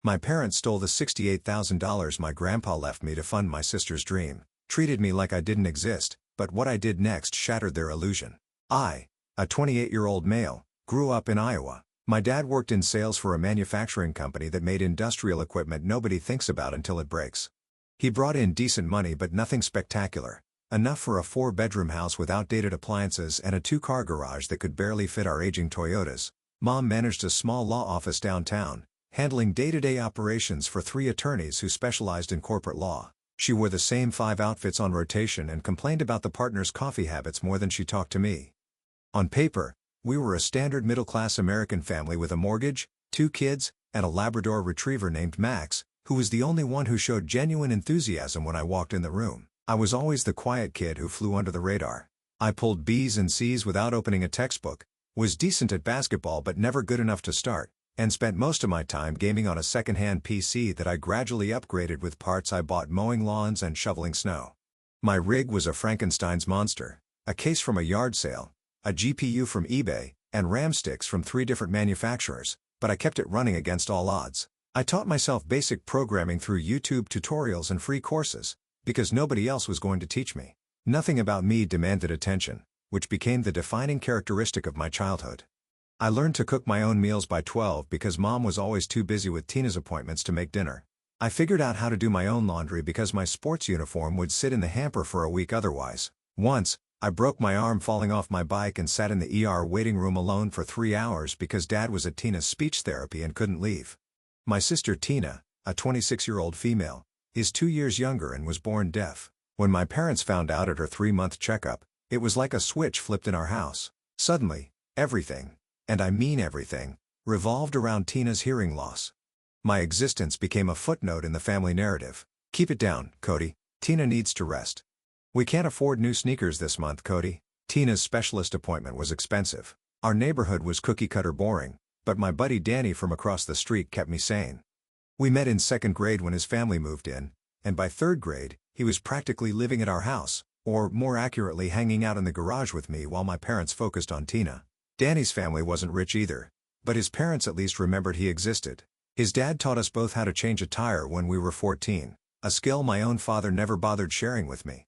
My parents stole the $68,000 my grandpa left me to fund my sister's dream, treated me like I didn't exist, but what I did next shattered their illusion. I, a 28-year-old male, grew up in Iowa. My dad worked in sales for a manufacturing company that made industrial equipment nobody thinks about until it breaks. He brought in decent money but nothing spectacular, enough for a 4-bedroom house with outdated appliances and a 2-car garage that could barely fit our aging Toyotas. Mom managed a small law office downtown, handling day-to-day operations for 3 attorneys who specialized in corporate law. She wore the same 5 outfits on rotation and complained about the partners' coffee habits more than she talked to me. On paper, we were a standard middle-class American family with a mortgage, 2 kids, and a Labrador retriever named Max, who was the only one who showed genuine enthusiasm when I walked in the room. I was always the quiet kid who flew under the radar. I pulled B's and C's without opening a textbook, was decent at basketball but never good enough to start, and spent most of my time gaming on a second-hand PC that I gradually upgraded with parts I bought mowing lawns and shoveling snow. My rig was a Frankenstein's monster, a case from a yard sale, a GPU from eBay, and RAM sticks from 3 different manufacturers, but I kept it running against all odds. I taught myself basic programming through YouTube tutorials and free courses, because nobody else was going to teach me. Nothing about me demanded attention, which became the defining characteristic of my childhood. I learned to cook my own meals by 12 because Mom was always too busy with Tina's appointments to make dinner. I figured out how to do my own laundry because my sports uniform would sit in the hamper for a week otherwise. Once, I broke my arm falling off my bike and sat in the ER waiting room alone for 3 hours because Dad was at Tina's speech therapy and couldn't leave. My sister Tina, a 26-year-old female, is 2 years younger and was born deaf. When my parents found out at her 3-month checkup, it was like a switch flipped in our house. Suddenly, everything, and I mean everything, revolved around Tina's hearing loss. My existence became a footnote in the family narrative. Keep it down, Cody. Tina needs to rest. We can't afford new sneakers this month, Cody. Tina's specialist appointment was expensive. Our neighborhood was cookie-cutter boring, but my buddy Danny from across the street kept me sane. We met in 2nd grade when his family moved in, and by 3rd grade, he was practically living at our house, or more accurately hanging out in the garage with me while my parents focused on Tina. Danny's family wasn't rich either, but his parents at least remembered he existed. His dad taught us both how to change a tire when we were 14, a skill my own father never bothered sharing with me.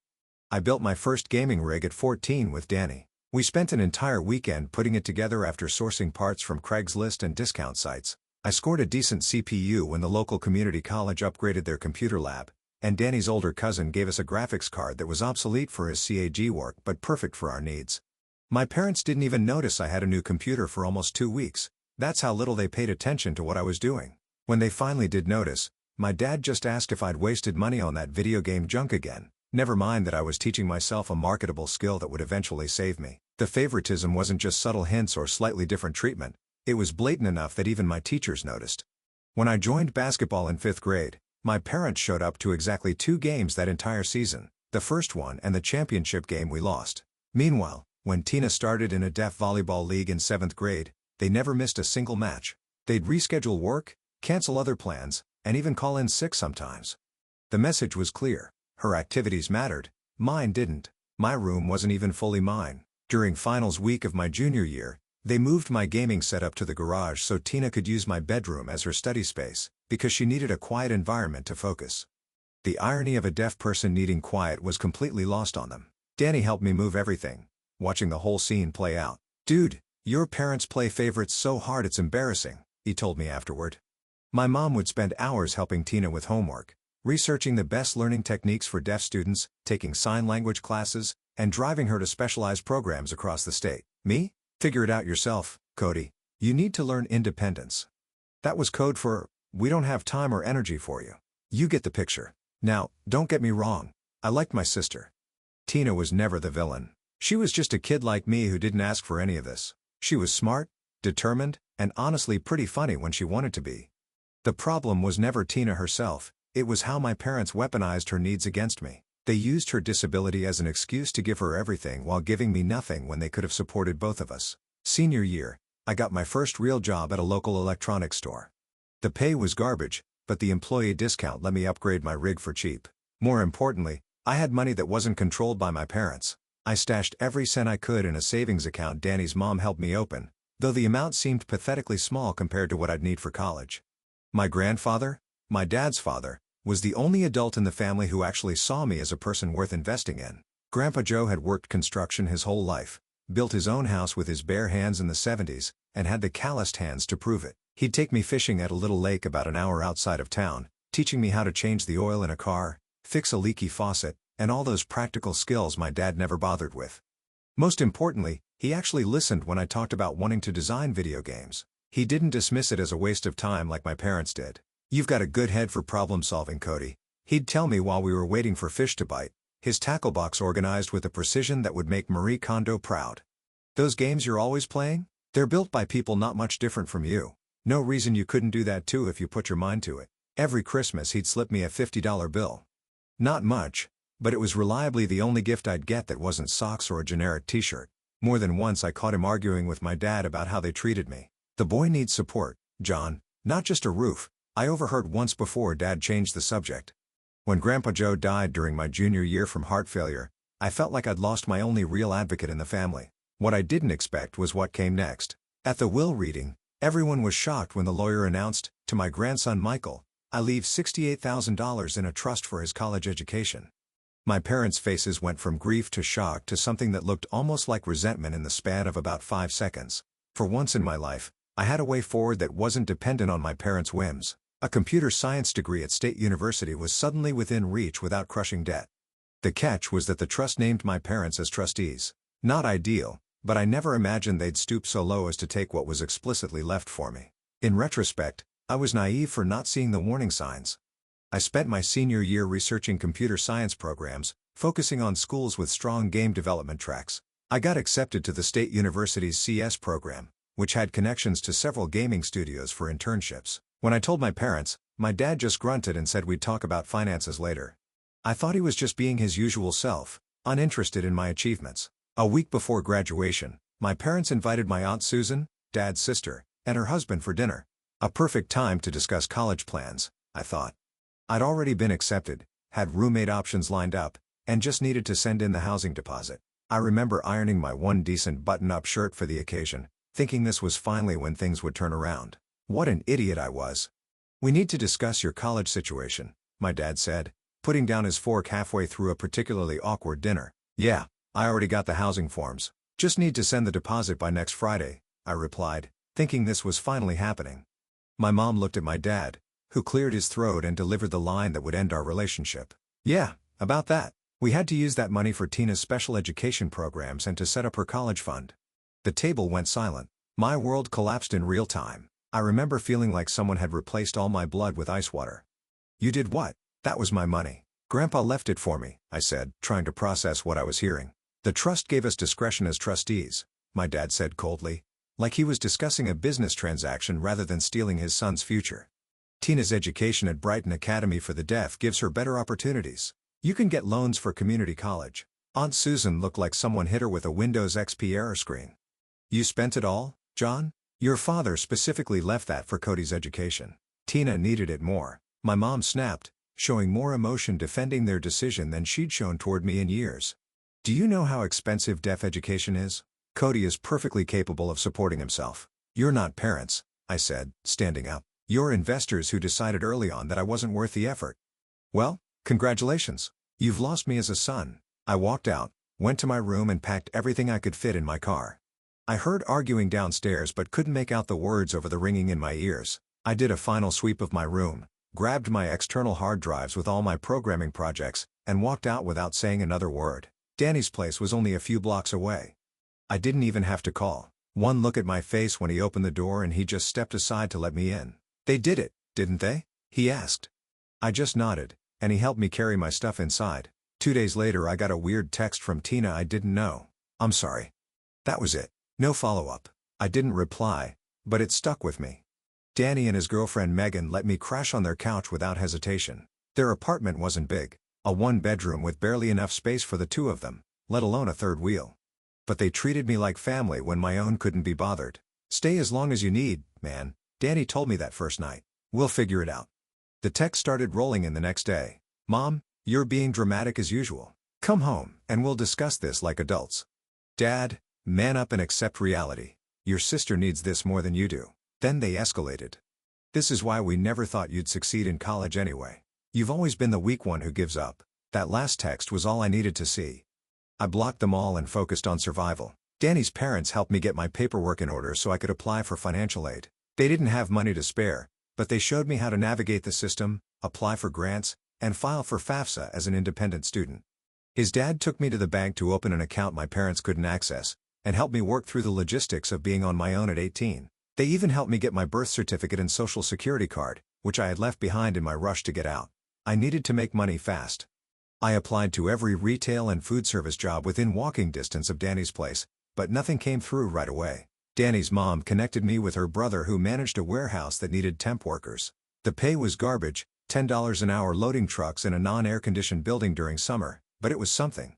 I built my first gaming rig at 14 with Danny. We spent an entire weekend putting it together after sourcing parts from Craigslist and discount sites. I scored a decent CPU when the local community college upgraded their computer lab, and Danny's older cousin gave us a graphics card that was obsolete for his CAG work but perfect for our needs. My parents didn't even notice I had a new computer for almost 2 weeks. That's how little they paid attention to what I was doing. When they finally did notice, my dad just asked if I'd wasted money on that video game junk again. Never mind that I was teaching myself a marketable skill that would eventually save me. The favoritism wasn't just subtle hints or slightly different treatment, it was blatant enough that even my teachers noticed. When I joined basketball in 5th grade, my parents showed up to exactly 2 games that entire season, the first one and the championship game we lost. Meanwhile, when Tina started in a deaf volleyball league in 7th grade, they never missed a single match. They'd reschedule work, cancel other plans, and even call in sick sometimes. The message was clear. Her activities mattered, mine didn't. My room wasn't even fully mine. During finals week of my junior year, they moved my gaming setup to the garage so Tina could use my bedroom as her study space, because she needed a quiet environment to focus. The irony of a deaf person needing quiet was completely lost on them. Danny helped me move everything, watching the whole scene play out. "Dude, your parents play favorites so hard it's embarrassing," he told me afterward. My mom would spend hours helping Tina with homework, researching the best learning techniques for deaf students, taking sign language classes, and driving her to specialized programs across the state. Me? Figure it out yourself, Cody. You need to learn independence. That was code for, we don't have time or energy for you. You get the picture. Now, don't get me wrong, I liked my sister. Tina was never the villain. She was just a kid like me who didn't ask for any of this. She was smart, determined, and honestly pretty funny when she wanted to be. The problem was never Tina herself, it was how my parents weaponized her needs against me. They used her disability as an excuse to give her everything while giving me nothing when they could have supported both of us. Senior year, I got my first real job at a local electronics store. The pay was garbage, but the employee discount let me upgrade my rig for cheap. More importantly, I had money that wasn't controlled by my parents. I stashed every cent I could in a savings account Danny's mom helped me open, though the amount seemed pathetically small compared to what I'd need for college. My grandfather, my dad's father, was the only adult in the family who actually saw me as a person worth investing in. Grandpa Joe had worked construction his whole life, built his own house with his bare hands in the 70s, and had the calloused hands to prove it. He'd take me fishing at a little lake about an hour outside of town, teaching me how to change the oil in a car, fix a leaky faucet, and all those practical skills my dad never bothered with. Most importantly, he actually listened when I talked about wanting to design video games. He didn't dismiss it as a waste of time like my parents did. "You've got a good head for problem solving, Cody," he'd tell me while we were waiting for fish to bite, his tackle box organized with a precision that would make Marie Kondo proud. "Those games you're always playing? They're built by people not much different from you. No reason you couldn't do that too if you put your mind to it." Every Christmas he'd slip me a $50 bill. Not much, but it was reliably the only gift I'd get that wasn't socks or a generic t-shirt. More than once I caught him arguing with my dad about how they treated me. "The boy needs support, John, not just a roof," I overheard once before Dad changed the subject. When Grandpa Joe died during my junior year from heart failure, I felt like I'd lost my only real advocate in the family. What I didn't expect was what came next. At the will reading, everyone was shocked when the lawyer announced, "To my grandson Michael, I leave $68,000 in a trust for his college education." My parents' faces went from grief to shock to something that looked almost like resentment in the span of about 5 seconds. For once in my life, I had a way forward that wasn't dependent on my parents' whims. A computer science degree at State University was suddenly within reach without crushing debt. The catch was that the trust named my parents as trustees. Not ideal, but I never imagined they'd stoop so low as to take what was explicitly left for me. In retrospect, I was naive for not seeing the warning signs. I spent my senior year researching computer science programs, focusing on schools with strong game development tracks. I got accepted to the State University's CS program, which had connections to several gaming studios for internships. When I told my parents, my dad just grunted and said we'd talk about finances later. I thought he was just being his usual self, uninterested in my achievements. A week before graduation, my parents invited my Aunt Susan, Dad's sister, and her husband for dinner. A perfect time to discuss college plans, I thought. I'd already been accepted, had roommate options lined up, and just needed to send in the housing deposit. I remember ironing my one decent button-up shirt for the occasion, thinking this was finally when things would turn around. What an idiot I was. "We need to discuss your college situation," my dad said, putting down his fork halfway through a particularly awkward dinner. "Yeah, I already got the housing forms. Just need to send the deposit by next Friday," I replied, thinking this was finally happening. My mom looked at my dad, who cleared his throat and delivered the line that would end our relationship. "Yeah, about that. We had to use that money for Tina's special education programs and to set up her college fund." The table went silent. My world collapsed in real time. I remember feeling like someone had replaced all my blood with ice water. "You did what?" "That was my money. Grandpa left it for me," I said, trying to process what I was hearing. "The trust gave us discretion as trustees," my dad said coldly, like he was discussing a business transaction rather than stealing his son's future. "Tina's education at Brighton Academy for the Deaf gives her better opportunities. You can get loans for community college." Aunt Susan looked like someone hit her with a Windows XP error screen. "You spent it all, John? Your father specifically left that for Cody's education. Tina needed it more," my mom snapped, showing more emotion defending their decision than she'd shown toward me in years. "Do you know how expensive deaf education is? Cody is perfectly capable of supporting himself." "You're not parents," I said, standing up. "You're investors who decided early on that I wasn't worth the effort." "Well, congratulations. You've lost me as a son." I walked out, went to my room and packed everything I could fit in my car. I heard arguing downstairs but couldn't make out the words over the ringing in my ears. I did a final sweep of my room, grabbed my external hard drives with all my programming projects, and walked out without saying another word. Danny's place was only a few blocks away. I didn't even have to call. One look at my face when he opened the door and he just stepped aside to let me in. "They did it, didn't they?" he asked. I just nodded, and he helped me carry my stuff inside. 2 days later I got a weird text from Tina I didn't know. "I'm sorry." That was it. No follow-up. I didn't reply, but it stuck with me. Danny and his girlfriend Megan let me crash on their couch without hesitation. Their apartment wasn't big, a one-bedroom with barely enough space for the two of them, let alone a third wheel. But they treated me like family when my own couldn't be bothered. "Stay as long as you need, man," Danny told me that first night. "We'll figure it out." The text started rolling in the next day. "Mom, you're being dramatic as usual. Come home, and we'll discuss this like adults." "Dad, man up and accept reality. Your sister needs this more than you do." Then they escalated. This is why we never thought you'd succeed in college anyway. You've always been the weak one who gives up. That last text was all I needed to see. I blocked them all and focused on survival. Danny's parents helped me get my paperwork in order so I could apply for financial aid. They didn't have money to spare, but they showed me how to navigate the system, apply for grants, and file for FAFSA as an independent student. His dad took me to the bank to open an account my parents couldn't access, and helped me work through the logistics of being on my own at 18. They even helped me get my birth certificate and social security card, which I had left behind in my rush to get out. I needed to make money fast. I applied to every retail and food service job within walking distance of Danny's place, but nothing came through right away. Danny's mom connected me with her brother who managed a warehouse that needed temp workers. The pay was garbage, $10 an hour loading trucks in a non-air-conditioned building during summer, but it was something.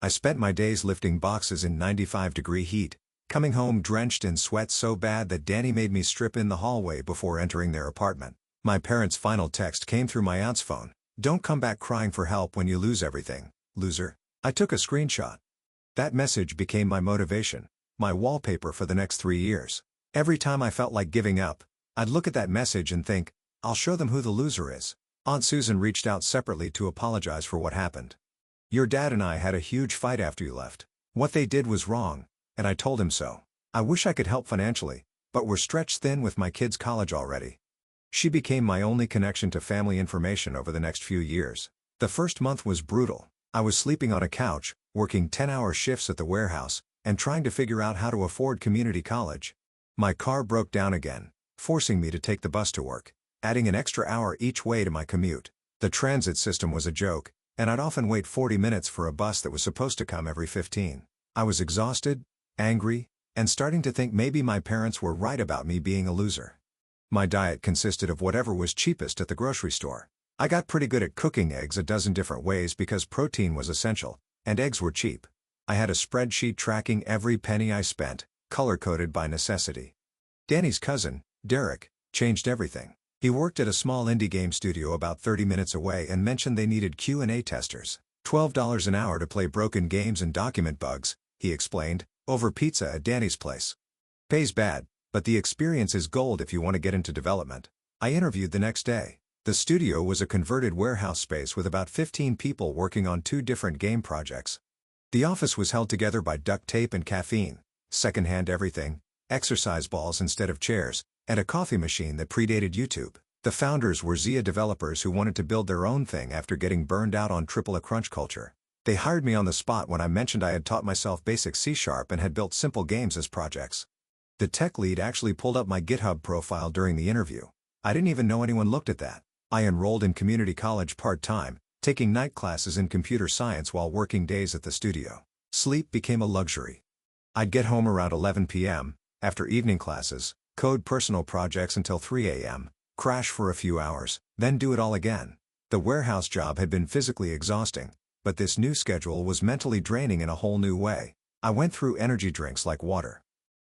I spent my days lifting boxes in 95-degree heat, coming home drenched in sweat so bad that Danny made me strip in the hallway before entering their apartment. My parents' final text came through my aunt's phone. "Don't come back crying for help when you lose everything, loser." I took a screenshot. That message became my motivation, my wallpaper for the next 3 years. Every time I felt like giving up, I'd look at that message and think, I'll show them who the loser is. Aunt Susan reached out separately to apologize for what happened. "Your dad and I had a huge fight after you left. What they did was wrong, and I told him so. I wish I could help financially, but we're stretched thin with my kids' college already." She became my only connection to family information over the next few years. The first month was brutal. I was sleeping on a couch, working 10-hour shifts at the warehouse, and trying to figure out how to afford community college. My car broke down again, forcing me to take the bus to work, adding an extra hour each way to my commute. The transit system was a joke, and I'd often wait 40 minutes for a bus that was supposed to come every 15. I was exhausted, angry, and starting to think maybe my parents were right about me being a loser. My diet consisted of whatever was cheapest at the grocery store. I got pretty good at cooking eggs a dozen different ways because protein was essential, and eggs were cheap. I had a spreadsheet tracking every penny I spent, color-coded by necessity. Danny's cousin, Derek, changed everything. He worked at a small indie game studio about 30 minutes away and mentioned they needed Q&A testers. $12 an hour to play broken games and document bugs, he explained, over pizza at Danny's place. Pays bad, but the experience is gold if you want to get into development. I interviewed the next day. The studio was a converted warehouse space with about 15 people working on 2 different game projects. The office was held together by duct tape and caffeine, secondhand everything, exercise balls instead of chairs, and a coffee machine that predated YouTube. The founders were Zia developers who wanted to build their own thing after getting burned out on AAA crunch culture. They hired me on the spot when I mentioned I had taught myself basic C# and had built simple games as projects. The tech lead actually pulled up my GitHub profile during the interview. I didn't even know anyone looked at that. I enrolled in community college part-time, taking night classes in computer science while working days at the studio. Sleep became a luxury. I'd get home around 11 p.m., after evening classes, code personal projects until 3 a.m., crash for a few hours, then do it all again. The warehouse job had been physically exhausting, but this new schedule was mentally draining in a whole new way. I went through energy drinks like water.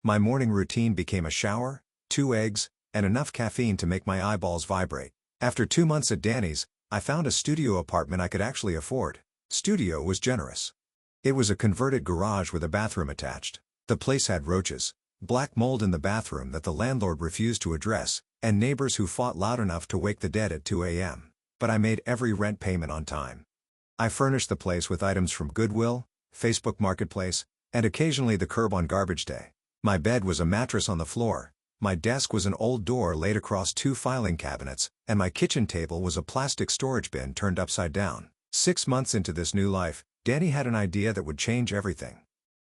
My morning routine became a shower, 2 eggs, and enough caffeine to make my eyeballs vibrate. After 2 months at Danny's, I found a studio apartment I could actually afford. Studio was generous. It was a converted garage with a bathroom attached. The place had roaches, black mold in the bathroom that the landlord refused to address, and neighbors who fought loud enough to wake the dead at 2 a.m. But I made every rent payment on time. I furnished the place with items from Goodwill, Facebook Marketplace, and occasionally the curb on garbage day. My bed was a mattress on the floor, my desk was an old door laid across 2 filing cabinets, and my kitchen table was a plastic storage bin turned upside down. 6 months into this new life, Danny had an idea that would change everything.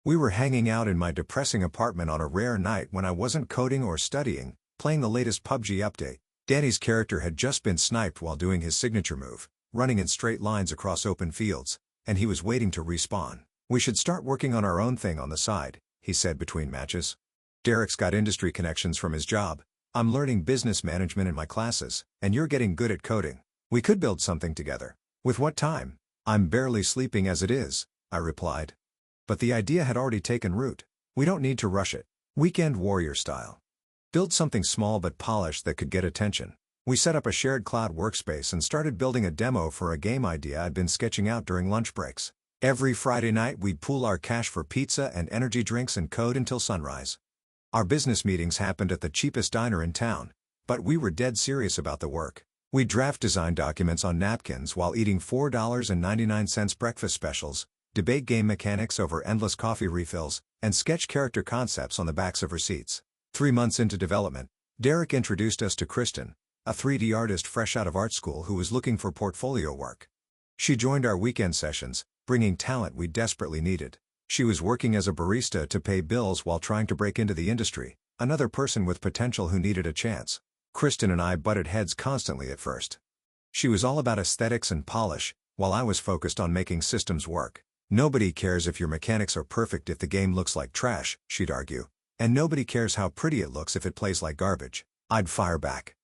We were hanging out in my depressing apartment on a rare night when I wasn't coding or studying, playing the latest PUBG update. Danny's character had just been sniped while doing his signature move, running in straight lines across open fields, and he was waiting to respawn. "We should start working on our own thing on the side," he said between matches. "Derek's got industry connections from his job. I'm learning business management in my classes, and you're getting good at coding. We could build something together. With what time? I'm barely sleeping as it is," I replied. But the idea had already taken root. "We don't need to rush it. Weekend warrior style. Build something small but polished that could get attention." We set up a shared cloud workspace and started building a demo for a game idea I'd been sketching out during lunch breaks. Every Friday night we'd pool our cash for pizza and energy drinks and code until sunrise. Our business meetings happened at the cheapest diner in town, But we were dead serious about the work. We draft design documents on napkins while eating $4.99 breakfast specials, debate game mechanics over endless coffee refills, and sketch character concepts on the backs of receipts. 3 months into development, Derek introduced us to Kristen, a 3D artist fresh out of art school who was looking for portfolio work. She joined our weekend sessions, bringing talent we desperately needed. She was working as a barista to pay bills while trying to break into the industry, another person with potential who needed a chance. Kristen and I butted heads constantly at first. She was all about aesthetics and polish, while I was focused on making systems work. Nobody cares if your mechanics are perfect if the game looks like trash, she'd argue. And nobody cares how pretty it looks if it plays like garbage. I'd fire back.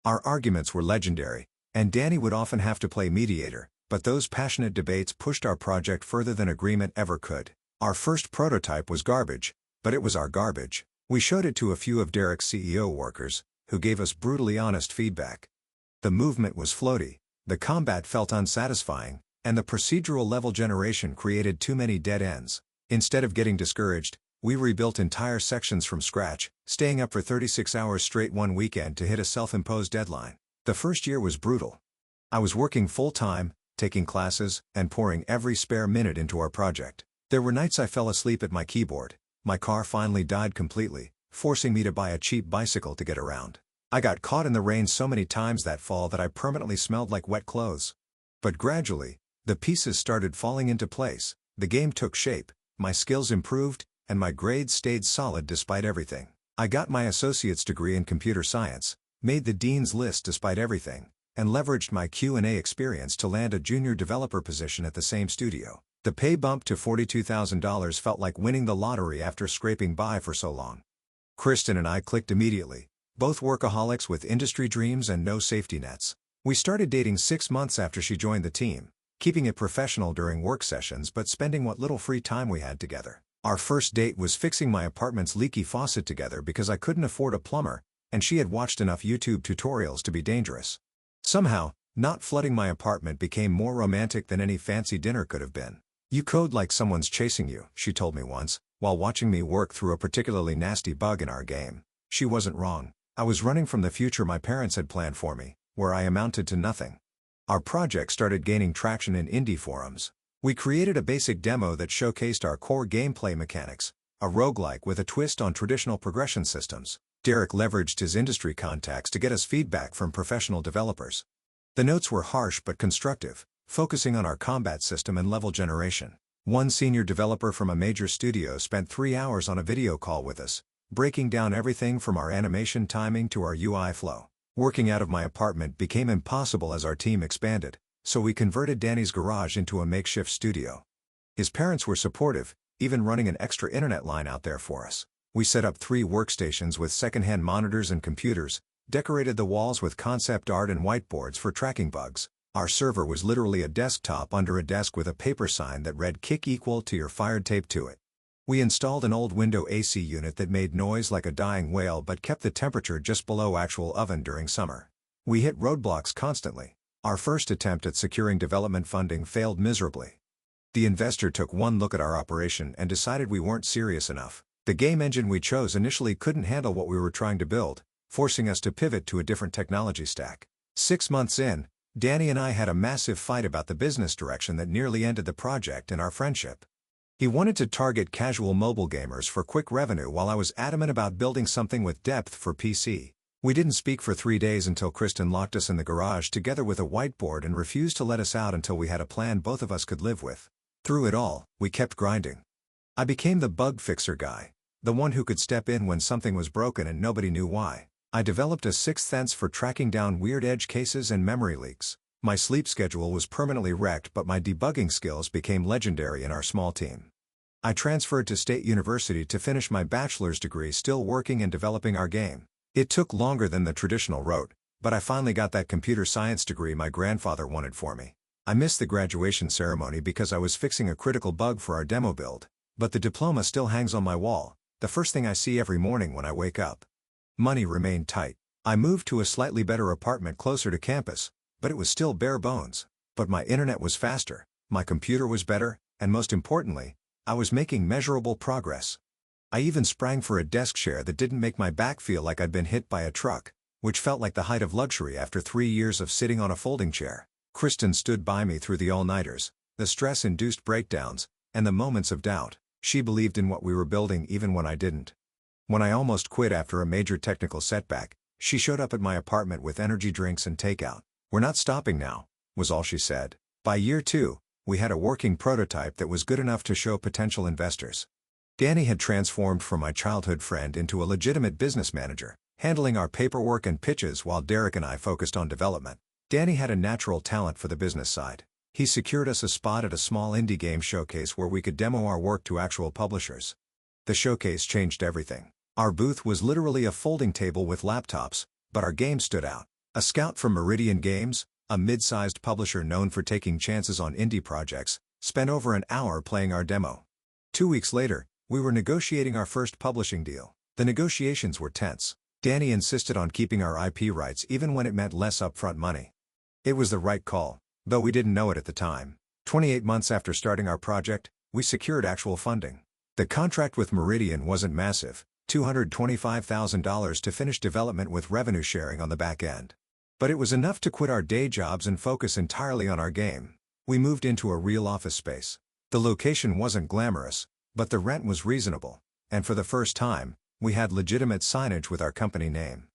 Our arguments were legendary, and Danny would often have to play mediator, but those passionate debates pushed our project further than agreement ever could. Our first prototype was garbage, but it was our garbage. We showed it to a few of Derek's CEO workers, who gave us brutally honest feedback. The movement was floaty, the combat felt unsatisfying, and the procedural level generation created too many dead ends. Instead of getting discouraged, we rebuilt entire sections from scratch, staying up for 36 hours straight one weekend to hit a self-imposed deadline. The first year was brutal. I was working full-time, taking classes, and pouring every spare minute into our project. There were nights I fell asleep at my keyboard. My car finally died completely, forcing me to buy a cheap bicycle to get around. I got caught in the rain so many times that fall that I permanently smelled like wet clothes. But gradually, the pieces started falling into place, the game took shape, my skills improved, and my grades stayed solid despite everything. I got my associate's degree in computer science, made the dean's list despite everything, and leveraged my Q&A experience to land a junior developer position at the same studio. The pay bump to $42,000 felt like winning the lottery after scraping by for so long. Kristen and I clicked immediately, both workaholics with industry dreams and no safety nets. We started dating 6 months after she joined the team, keeping it professional during work sessions but spending what little free time we had together. Our first date was fixing my apartment's leaky faucet together because I couldn't afford a plumber, and she had watched enough YouTube tutorials to be dangerous. Somehow, not flooding my apartment became more romantic than any fancy dinner could have been. "You code like someone's chasing you," she told me once, while watching me work through a particularly nasty bug in our game. She wasn't wrong. I was running from the future my parents had planned for me, where I amounted to nothing. Our project started gaining traction in indie forums. We created a basic demo that showcased our core gameplay mechanics, a roguelike with a twist on traditional progression systems. Derek leveraged his industry contacts to get us feedback from professional developers. The notes were harsh but constructive, focusing on our combat system and level generation. One senior developer from a major studio spent 3 hours on a video call with us, breaking down everything from our animation timing to our UI flow. Working out of my apartment became impossible as our team expanded, so we converted Danny's garage into a makeshift studio. His parents were supportive, even running an extra internet line out there for us. We set up 3 workstations with second-hand monitors and computers, decorated the walls with concept art and whiteboards for tracking bugs. Our server was literally a desktop under a desk with a paper sign that read "kick equal to your fired" taped to it. We installed an old window AC unit that made noise like a dying whale but kept the temperature just below actual oven during summer. We hit roadblocks constantly. Our first attempt at securing development funding failed miserably. The investor took one look at our operation and decided we weren't serious enough. The game engine we chose initially couldn't handle what we were trying to build, forcing us to pivot to a different technology stack. 6 months in, Danny and I had a massive fight about the business direction that nearly ended the project and our friendship. He wanted to target casual mobile gamers for quick revenue while I was adamant about building something with depth for PC. We didn't speak for 3 days until Kristen locked us in the garage together with a whiteboard and refused to let us out until we had a plan both of us could live with. Through it all, we kept grinding. I became the bug fixer guy, the one who could step in when something was broken and nobody knew why. I developed a sixth sense for tracking down weird edge cases and memory leaks. My sleep schedule was permanently wrecked, but my debugging skills became legendary in our small team. I transferred to State University to finish my bachelor's degree, still working and developing our game. It took longer than the traditional route, but I finally got that computer science degree my grandfather wanted for me. I missed the graduation ceremony because I was fixing a critical bug for our demo build, but the diploma still hangs on my wall, the first thing I see every morning when I wake up. Money remained tight. I moved to a slightly better apartment closer to campus, but it was still bare bones. But my internet was faster, my computer was better, and most importantly, I was making measurable progress. I even sprang for a desk chair that didn't make my back feel like I'd been hit by a truck. which felt like the height of luxury after 3 years of sitting on a folding chair. Kristen stood by me through the all-nighters, the stress-induced breakdowns, and the moments of doubt. She believed in what we were building even when I didn't. When I almost quit after a major technical setback, she showed up at my apartment with energy drinks and takeout. "We're not stopping now," was all she said. By year 2, we had a working prototype that was good enough to show potential investors. Danny had transformed from my childhood friend into a legitimate business manager, handling our paperwork and pitches while Derek and I focused on development. Danny had a natural talent for the business side. He secured us a spot at a small indie game showcase where we could demo our work to actual publishers. The showcase changed everything. Our booth was literally a folding table with laptops, but our game stood out. A scout from Meridian Games, a mid-sized publisher known for taking chances on indie projects, spent over an hour playing our demo. 2 weeks later, we were negotiating our first publishing deal. The negotiations were tense. Danny insisted on keeping our IP rights even when it meant less upfront money. It was the right call, though we didn't know it at the time. 28 months after starting our project, we secured actual funding. The contract with Meridian wasn't massive, $225,000 to finish development with revenue sharing on the back end. But it was enough to quit our day jobs and focus entirely on our game. We moved into a real office space. The location wasn't glamorous, but the rent was reasonable, and for the first time, we had legitimate signage with our company name.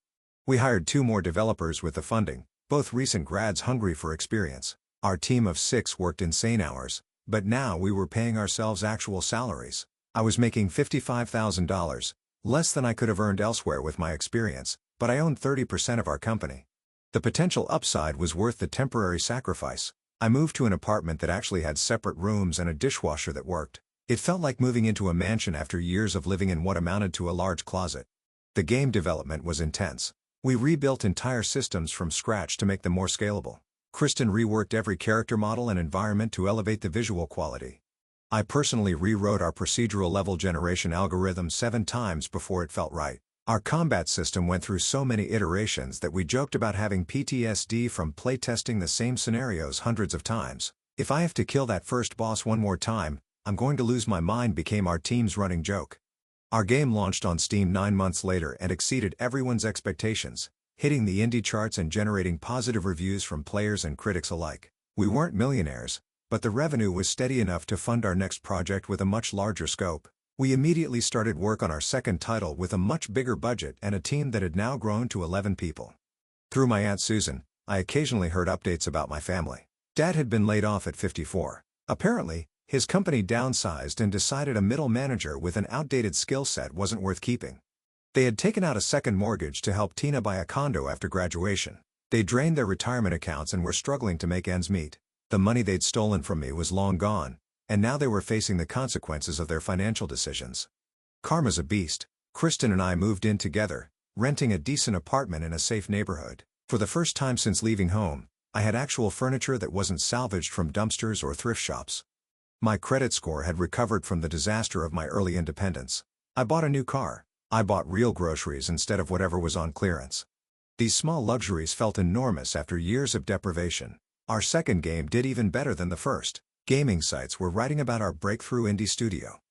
We hired 2 more developers with the funding, both recent grads hungry for experience. Our team of 6 worked insane hours, but now we were paying ourselves actual salaries. I was making $55,000, less than I could have earned elsewhere with my experience, but I owned 30% of our company. The potential upside was worth the temporary sacrifice. I moved to an apartment that actually had separate rooms and a dishwasher that worked. It felt like moving into a mansion after years of living in what amounted to a large closet. The game development was intense. We rebuilt entire systems from scratch to make them more scalable. Kristen reworked every character model and environment to elevate the visual quality. I personally rewrote our procedural level generation algorithm 7 times before it felt right. Our combat system went through so many iterations that we joked about having PTSD from playtesting the same scenarios hundreds of times. "If I have to kill that first boss one more time, I'm going to lose my mind," became our team's running joke. Our game launched on Steam 9 months later and exceeded everyone's expectations, hitting the indie charts and generating positive reviews from players and critics alike. We weren't millionaires, but the revenue was steady enough to fund our next project with a much larger scope. We immediately started work on our second title with a much bigger budget and a team that had now grown to 11 people. Through my Aunt Susan, I occasionally heard updates about my family. Dad had been laid off at 54. Apparently, his company downsized and decided a middle manager with an outdated skill set wasn't worth keeping. They had taken out a second mortgage to help Tina buy a condo after graduation. They drained their retirement accounts and were struggling to make ends meet. The money they'd stolen from me was long gone, and now they were facing the consequences of their financial decisions. Karma's a beast. Kristen and I moved in together, renting a decent apartment in a safe neighborhood. For the first time since leaving home, I had actual furniture that wasn't salvaged from dumpsters or thrift shops. My credit score had recovered from the disaster of my early independence. I bought a new car. I bought real groceries instead of whatever was on clearance. These small luxuries felt enormous after years of deprivation. Our second game did even better than the first. Gaming sites were writing about our breakthrough indie studio.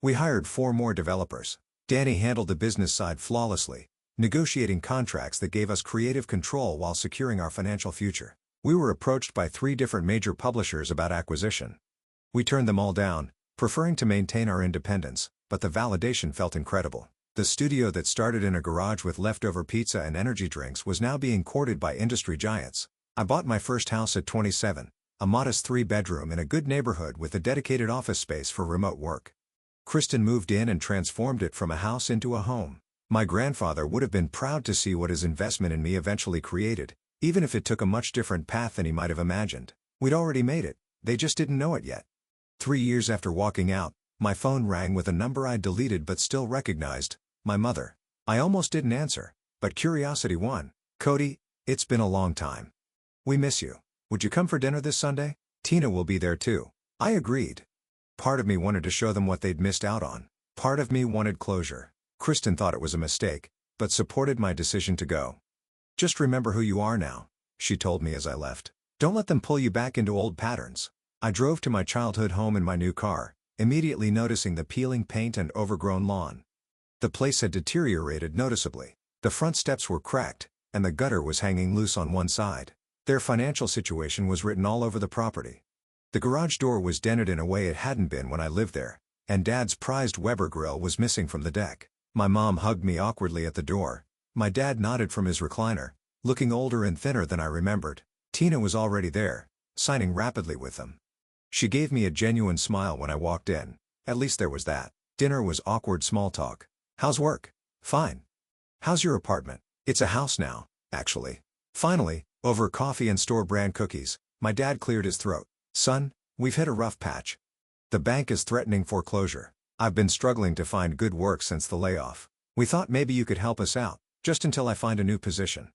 We hired 4 more developers. Danny handled the business side flawlessly, negotiating contracts that gave us creative control while securing our financial future. We were approached by 3 different major publishers about acquisition. We turned them all down, preferring to maintain our independence, but the validation felt incredible. The studio that started in a garage with leftover pizza and energy drinks was now being courted by industry giants. I bought my first house at 27, a modest 3-bedroom in a good neighborhood with a dedicated office space for remote work. Kristen moved in and transformed it from a house into a home. My grandfather would have been proud to see what his investment in me eventually created, even if it took a much different path than he might have imagined. We'd already made it, they just didn't know it yet. 3 years after walking out, my phone rang with a number I'd deleted but still recognized, my mother. I almost didn't answer, but curiosity won. "Cody, it's been a long time. We miss you. Would you come for dinner this Sunday? Tina will be there too." I agreed. Part of me wanted to show them what they'd missed out on. Part of me wanted closure. Kristen thought it was a mistake, but supported my decision to go. "Just remember who you are now," she told me as I left. "Don't let them pull you back into old patterns." I drove to my childhood home in my new car, immediately noticing the peeling paint and overgrown lawn. The place had deteriorated noticeably. The front steps were cracked, and the gutter was hanging loose on one side. Their financial situation was written all over the property. The garage door was dented in a way it hadn't been when I lived there, and Dad's prized Weber grill was missing from the deck. My mom hugged me awkwardly at the door. My dad nodded from his recliner, looking older and thinner than I remembered. Tina was already there, signing rapidly with them. She gave me a genuine smile when I walked in. At least there was that. Dinner was awkward small talk. How's work? Fine. How's your apartment? It's a house now, actually. Finally, over coffee and store-brand cookies, my dad cleared his throat. Son, we've hit a rough patch. The bank is threatening foreclosure. I've been struggling to find good work since the layoff. We thought maybe you could help us out, just until I find a new position.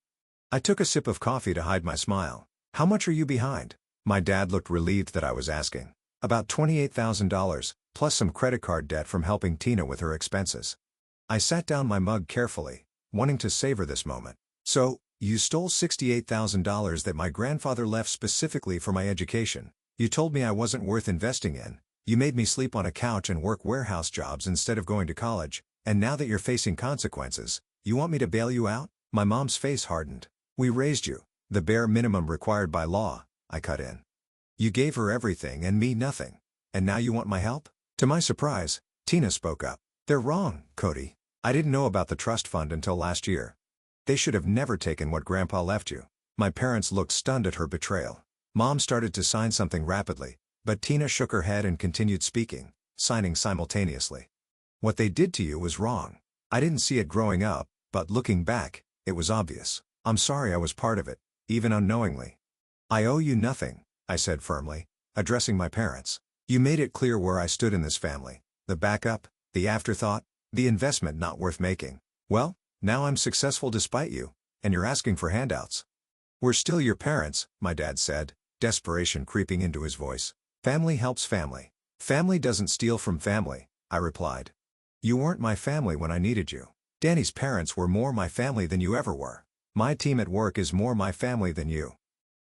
I took a sip of coffee to hide my smile. How much are you behind? My dad looked relieved that I was asking. About $28,000, plus some credit card debt from helping Tina with her expenses. I sat down my mug carefully, wanting to savor this moment. So, you stole $68,000 that my grandfather left specifically for my education. You told me I wasn't worth investing in. You made me sleep on a couch and work warehouse jobs instead of going to college, and now that you're facing consequences, you want me to bail you out? My mom's face hardened. We raised you, the bare minimum required by law, I cut in. You gave her everything and me nothing. And now you want my help? To my surprise, Tina spoke up. They're wrong, Cody. I didn't know about the trust fund until last year. They should have never taken what Grandpa left you. My parents looked stunned at her betrayal. Mom started to sign something rapidly, but Tina shook her head and continued speaking, signing simultaneously. What they did to you was wrong. I didn't see it growing up, but looking back, it was obvious. I'm sorry I was part of it, even unknowingly. I owe you nothing, I said firmly, addressing my parents. You made it clear where I stood in this family. The backup, the afterthought, the investment not worth making. Well, now I'm successful despite you, and you're asking for handouts. We're still your parents, my dad said, desperation creeping into his voice. Family helps family. Family doesn't steal from family, I replied. You weren't my family when I needed you. Danny's parents were more my family than you ever were. My team at work is more my family than you.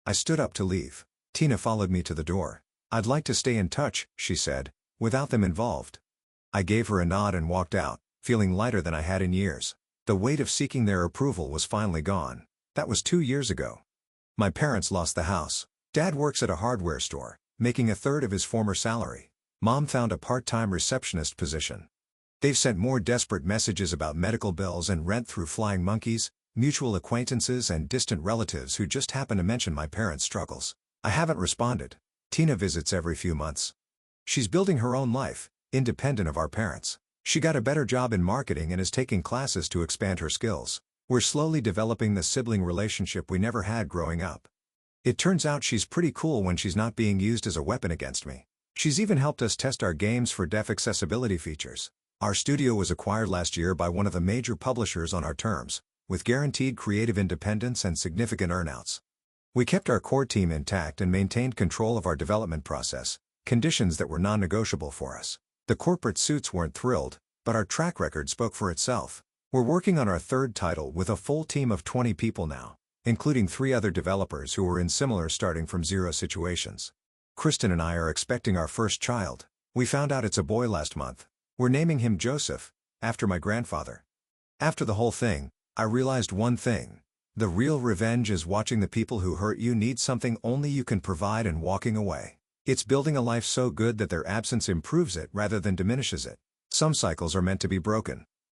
I stood up to leave. Tina followed me to the door. I'd like to stay in touch, she said, without them involved. I gave her a nod and walked out, feeling lighter than I had in years. The weight of seeking their approval was finally gone. That was 2 years ago. My parents lost the house. Dad works at a hardware store, making a third of his former salary. Mom found a part-time receptionist position. They've sent more desperate messages about medical bills and rent through flying monkeys, mutual acquaintances and distant relatives who just happen to mention my parents' struggles. I haven't responded. Tina visits every few months. She's building her own life, independent of our parents. She got a better job in marketing and is taking classes to expand her skills. We're slowly developing the sibling relationship we never had growing up. It turns out she's pretty cool when she's not being used as a weapon against me. She's even helped us test our games for deaf accessibility features. Our studio was acquired last year by one of the major publishers on our terms, with guaranteed creative independence and significant earnouts. We kept our core team intact and maintained control of our development process, conditions that were non-negotiable for us. The corporate suits weren't thrilled, but our track record spoke for itself. We're working on our third title with a full team of 20 people now, including 3 other developers who were in similar starting from zero situations. Kristen and I are expecting our first child. We found out it's a boy last month. We're naming him Joseph, after my grandfather. After the whole thing, I realized one thing. The real revenge is watching the people who hurt you need something only you can provide and walking away. It's building a life so good that their absence improves it rather than diminishes it. Some cycles are meant to be broken.